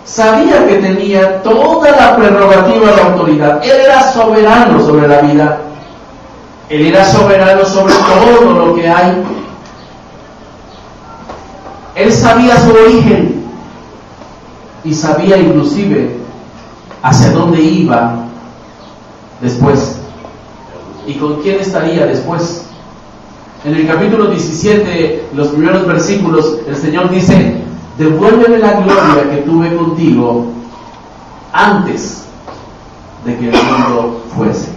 sabía que tenía toda la prerrogativa de autoridad. Él era soberano sobre la vida. Él era soberano sobre todo lo que hay. Él sabía su origen y sabía inclusive hacia dónde iba después y con quién estaría después. En el capítulo 17, los primeros versículos, el Señor dice: devuélveme la gloria que tuve contigo antes de que el mundo fuese.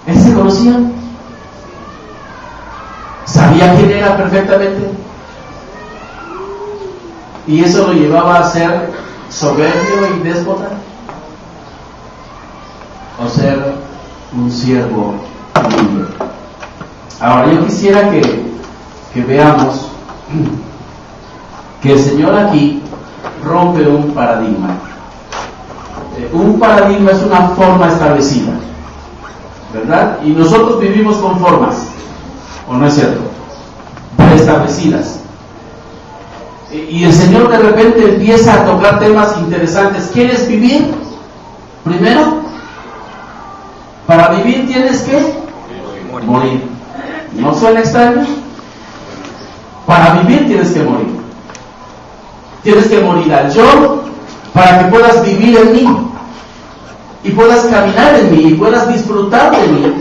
¿Él se conocía? ¿Sabía quién era perfectamente? ¿Y eso lo llevaba a ser soberbio y déspota? ¿O ser un siervo humilde? Ahora yo quisiera que veamos que el Señor aquí rompe un paradigma. Un paradigma es una forma establecida, ¿verdad? Y nosotros vivimos con formas, ¿o no es cierto? Preestablecidas. Y el Señor de repente empieza a tocar temas interesantes. ¿Quieres vivir? Primero, para vivir tienes que morir. ¿No suena extraño? Para vivir tienes que morir. Tienes que morir al yo para que puedas vivir en mí y puedas caminar en mí y puedas disfrutar de mí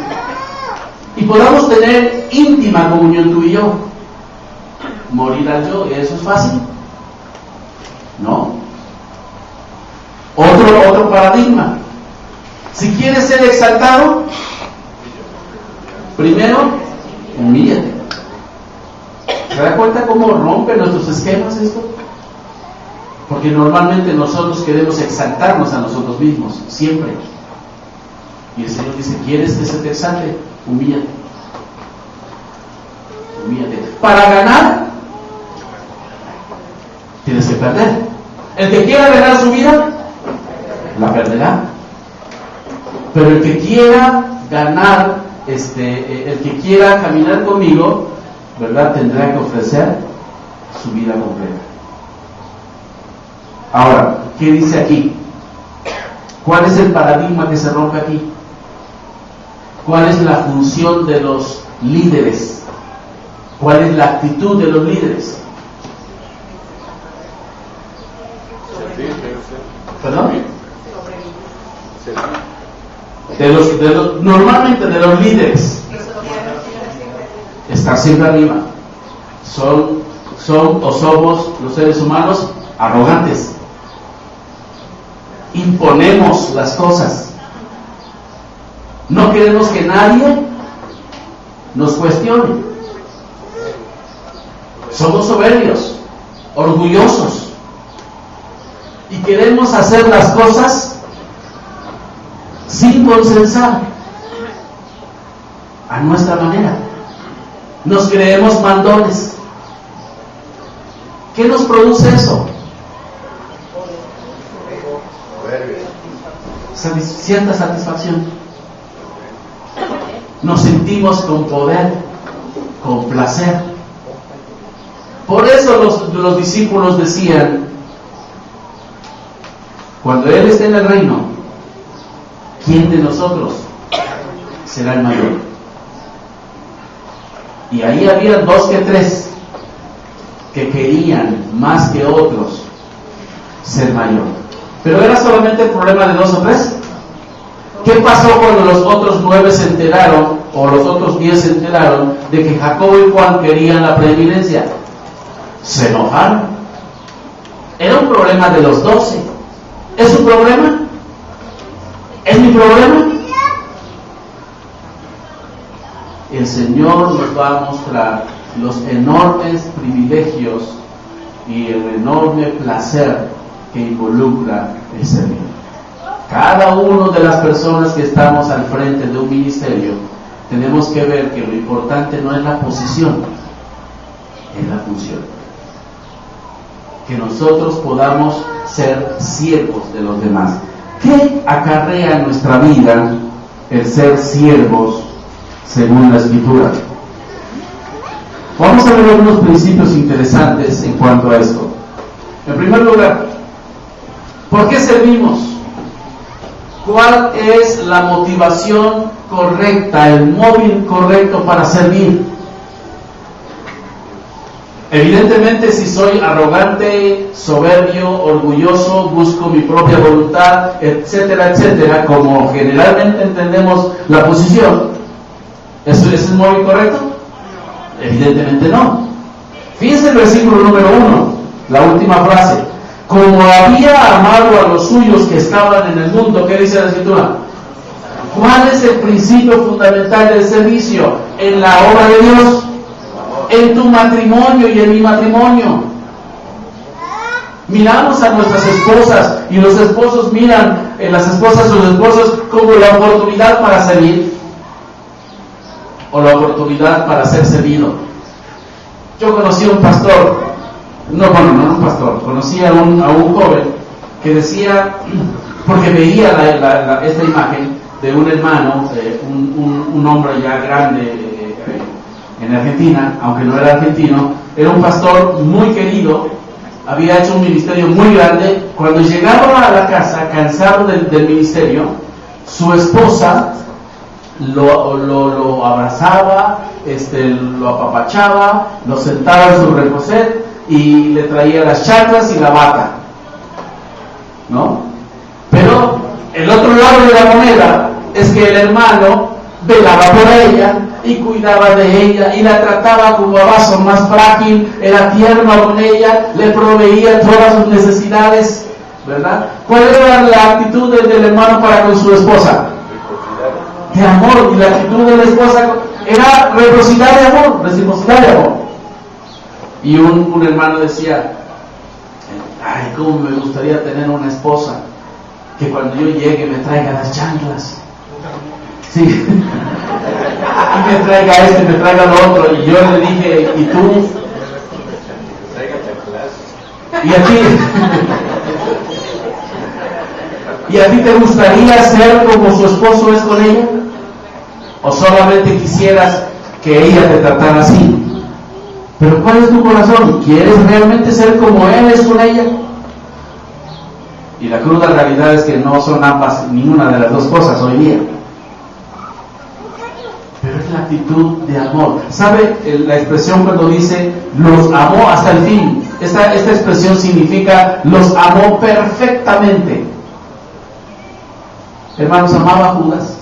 y podamos tener íntima comunión tú y yo. Morir al yo, ¿eso es fácil? No. Otro paradigma. Si quieres ser exaltado, primero humíllate. ¿Se da cuenta cómo rompe nuestros esquemas esto? Porque normalmente nosotros queremos exaltarnos a nosotros mismos, siempre. Y el Señor dice: ¿quieres que se te exalte? Humíllate. Humíllate. Para ganar, tienes que perder. El que quiera ganar su vida, la perderá. Pero el que quiera ganar, el que quiera caminar conmigo, ¿verdad?, tendrá que ofrecer su vida completa. Ahora, ¿qué dice aquí? ¿Cuál es el paradigma que se rompe aquí? ¿Cuál es la función de los líderes? ¿Cuál es la actitud de los líderes? ¿Perdón? Normalmente de los líderes. Estar siempre arriba. Son o somos los seres humanos arrogantes. Imponemos las cosas. No queremos que nadie nos cuestione. Somos soberbios, orgullosos, y queremos hacer las cosas sin consensar, a nuestra manera. Nos creemos mandones. ¿Qué nos produce eso? Cierta satisfacción. Nos sentimos con poder, con placer. Por eso los discípulos decían: cuando Él esté en el reino, ¿quién de nosotros será el mayor? Y ahí había 2 que 3 que querían más que otros ser mayor. Pero era solamente el problema de 2 o 3. ¿Qué pasó cuando los otros 9 se enteraron, o los otros 10 se enteraron de que Jacobo y Juan querían la preeminencia? Se enojaron. Era un problema de los 12. ¿Es su problema? ¿Es mi problema? El Señor nos va a mostrar los enormes privilegios y el enorme placer que involucra el servir. Cada uno de las personas que estamos al frente de un ministerio tenemos que ver que lo importante no es la posición, es la función. Que nosotros podamos ser siervos de los demás. ¿Qué acarrea en nuestra vida el ser siervos según la Escritura? Vamos a ver algunos principios interesantes en cuanto a esto. En primer lugar, ¿Por qué servimos? ¿Cuál es la motivación correcta, el móvil correcto para servir? Evidentemente, si soy arrogante, soberbio, orgulloso, busco mi propia voluntad, etcétera, etcétera, como generalmente entendemos la posición, ¿eso es el móvil correcto? Evidentemente no. Fíjense el versículo número 1, la última frase. Como había amado a los suyos que estaban en el mundo, ¿qué dice la Escritura? ¿Cuál es el principio fundamental del servicio en la obra de Dios? En tu matrimonio y en mi matrimonio. Miramos a nuestras esposas y los esposos miran en las esposas o los esposos como la oportunidad para servir o la oportunidad para ser servido. Yo conocí a un pastor, no un pastor, conocí a un joven que decía, porque veía esta imagen de un hermano, un hombre ya grande en Argentina, aunque no era argentino, era un pastor muy querido, había hecho un ministerio muy grande. Cuando llegaba a la casa, cansado del ministerio, su esposa lo abrazaba, lo apapachaba, lo sentaba en su reposet y le traía las chanclas y la bata, ¿no? Pero el otro lado de la moneda es que el hermano velaba por ella y cuidaba de ella y la trataba como a vaso más frágil, era tierno con ella, le proveía todas sus necesidades, ¿verdad? ¿Cuál era la actitud del hermano para con su esposa? De amor. Y la actitud de la esposa era reciprocidad de amor, reciprocidad de amor. Y un hermano decía, ay, cómo me gustaría tener una esposa que cuando yo llegue me traiga las chanclas. Sí. Y me traiga esto y me traiga lo otro. Y yo le dije, ¿y tú? ¿Y a ti te gustaría ser como su esposo es con ella? ¿O solamente quisieras que ella te tratara así? Pero ¿cuál es tu corazón? ¿Quieres realmente ser como él es con ella? Y la cruda realidad es que no son ambas, ninguna de las dos cosas hoy día. Pero es la actitud de amor. ¿Sabe la expresión cuando dice los amó hasta el fin? Esta expresión significa los amó perfectamente. Hermanos, ¿amaba a Judas?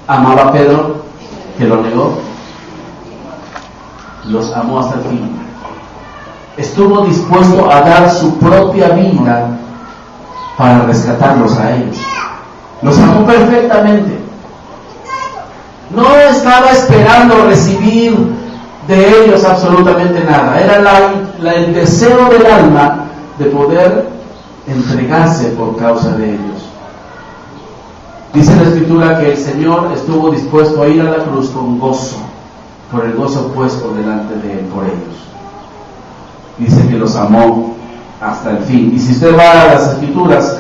¿Amaba a Pedro, que lo negó? Los amó hasta el fin. Estuvo dispuesto a dar su propia vida para rescatarlos a ellos. Los amó perfectamente. No estaba esperando recibir de ellos absolutamente nada. Era el deseo del alma de poder entregarse por causa de ellos. Dice la Escritura que el Señor estuvo dispuesto a ir a la cruz con gozo, por el gozo puesto delante de Él por ellos. Dice que los amó hasta el fin. Y si usted va a las Escrituras,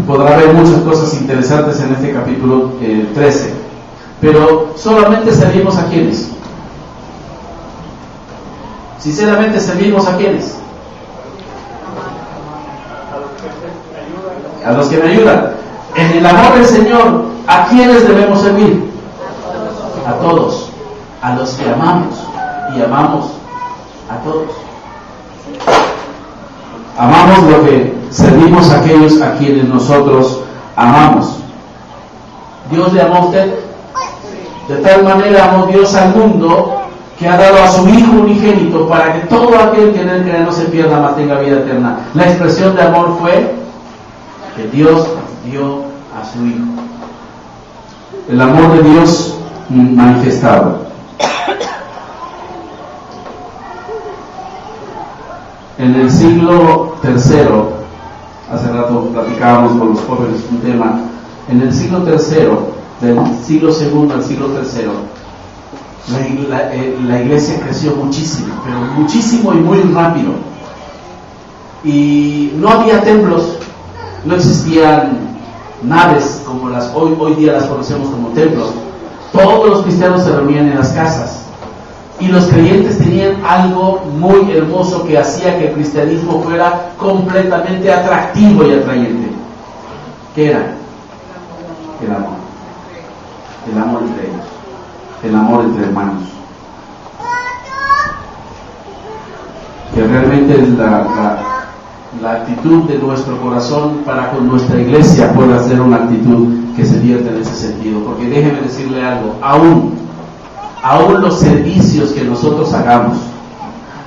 podrá ver muchas cosas interesantes en este capítulo 13. Pero solamente servimos a quienes. Sinceramente, servimos a quienes. A los que me ayudan. En el amor del Señor, ¿a quiénes debemos servir? A todos. A los que amamos. Y amamos a todos. Amamos lo que servimos a aquellos a quienes nosotros amamos. Dios le amó a usted. De tal manera amó Dios al mundo que ha dado a su Hijo unigénito para que todo aquel que en él cree no se pierda, mas tenga vida eterna. La expresión de amor fue que Dios dio a su Hijo. El amor de Dios manifestado. En el siglo III, hace rato platicábamos con los jóvenes un tema, en el siglo III, del siglo II al siglo III, la iglesia creció muchísimo, pero muchísimo y muy rápido. Y no había templos, no existían naves como las hoy día las conocemos como templos. Todos los cristianos se reunían en las casas. Y los creyentes tenían algo muy hermoso que hacía que el cristianismo fuera completamente atractivo y atrayente. ¿Qué era? El amor. El amor entre ellos. El amor entre hermanos. Que realmente la actitud de nuestro corazón para con nuestra iglesia pueda ser una actitud que se vierta en ese sentido. Porque déjeme decirle algo, aún los servicios que nosotros hagamos,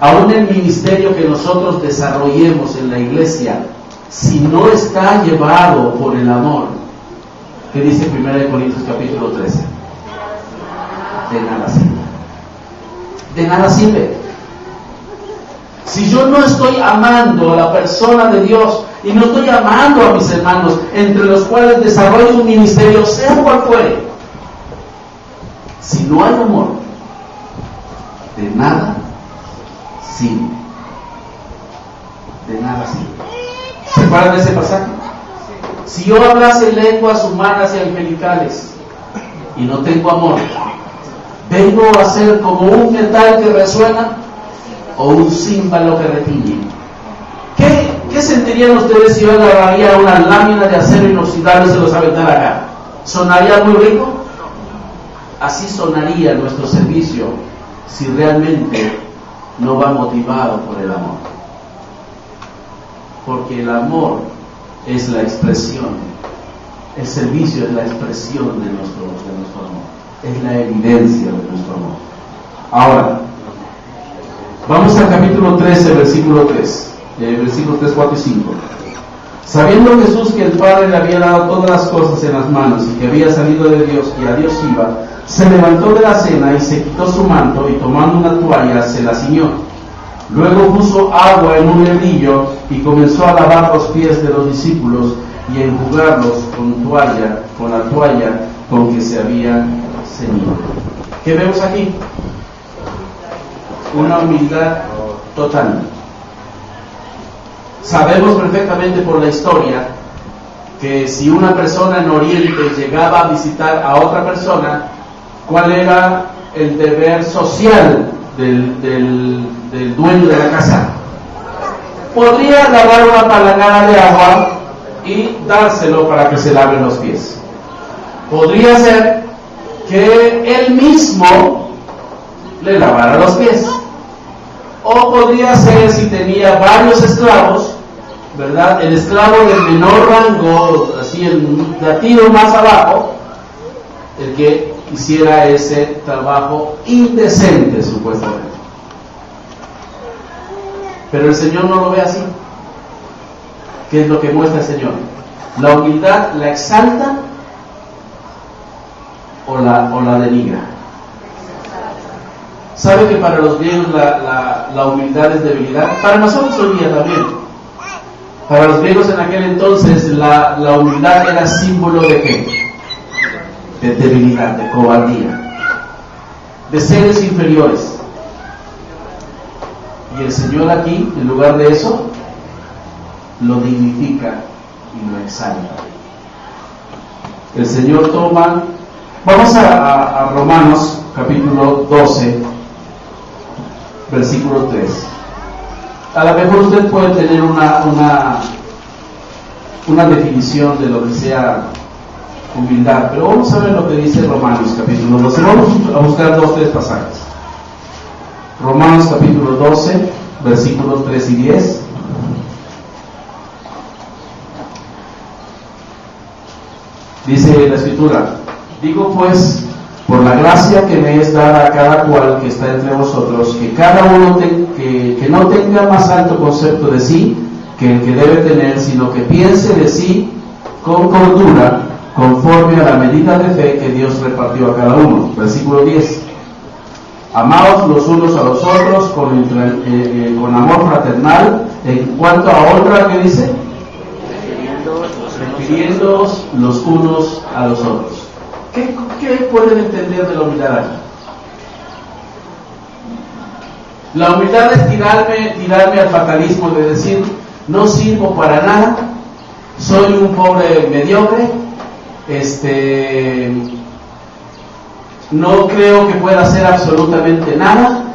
aún el ministerio que nosotros desarrollemos en la iglesia, si no está llevado por el amor, ¿qué dice 1 Corintios capítulo 13? De nada sirve. De nada sirve. Si yo no estoy amando a la persona de Dios y no estoy amando a mis hermanos, entre los cuales desarrollo un ministerio, sea cual fuere, si no hay amor, de nada sirve. De nada sirve. ¿Se acuerdan de ese pasaje? Si yo hablase lenguas humanas y angelicales y no tengo amor, vengo a ser como un metal que resuena o un címbalo que retiñe. ¿Qué sentirían ustedes si yo agarraría una lámina de acero inoxidable y se los aventara acá? ¿Sonaría muy rico? Así sonaría nuestro servicio si realmente no va motivado por el amor. Porque el amor es la expresión, el servicio es la expresión de nuestro amor, es la evidencia de nuestro amor. Ahora, vamos al capítulo 13, versículo 3, versículos 3, 4 y 5. Sabiendo Jesús que el Padre le había dado todas las cosas en las manos y que había salido de Dios y a Dios iba, se levantó de la cena y se quitó su manto y tomando una toalla se la ciñó. Luego puso agua en un lebrillo y comenzó a lavar los pies de los discípulos y a enjugarlos con la toalla con que se había ceñido. ¿Qué vemos aquí? Una humildad total. Sabemos perfectamente por la historia que si una persona en Oriente llegaba a visitar a otra persona, ¿cuál era el deber social del dueño de la casa? Podría agarrar una palangana de agua y dárselo para que se lave los pies. Podría ser que él mismo le lavara los pies. O podría ser, si tenía varios esclavos, ¿verdad? El esclavo del menor rango, así el latino más abajo, el que hiciera ese trabajo indecente, supuestamente. Pero el Señor no lo ve así. ¿Qué es lo que muestra el Señor? ¿La humildad la exalta o la denigra? ¿Sabe que para los griegos la humildad es debilidad? Para nosotros hoy día también. Para los griegos en aquel entonces la humildad era símbolo de ¿qué? De debilidad, de cobardía, de seres inferiores. Y el Señor aquí, en lugar de eso, lo dignifica y lo exalta. El Señor toma... Vamos a Romanos capítulo 12, versículo 3. A lo mejor usted puede tener una definición de lo que sea humildad, pero vamos a ver lo que dice Romanos capítulo 12. Vamos a buscar 2-3 pasajes. Romanos capítulo 12, versículos 3 y 10. Dice la Escritura: digo pues, por la gracia que me es dada a cada cual que está entre vosotros, que cada uno que no tenga más alto concepto de sí que el que debe tener, sino que piense de sí con cordura, conforme a la medida de fe que Dios repartió a cada uno. Versículo 10. Amaos los unos a los otros con amor fraternal, en cuanto a honra, ¿qué dice? Refiriéndoos los unos a los otros. ¿Qué pueden entender de la humildad aquí? La humildad es tirarme al fatalismo de decir, no sirvo para nada, soy un pobre mediocre, no creo que pueda hacer absolutamente nada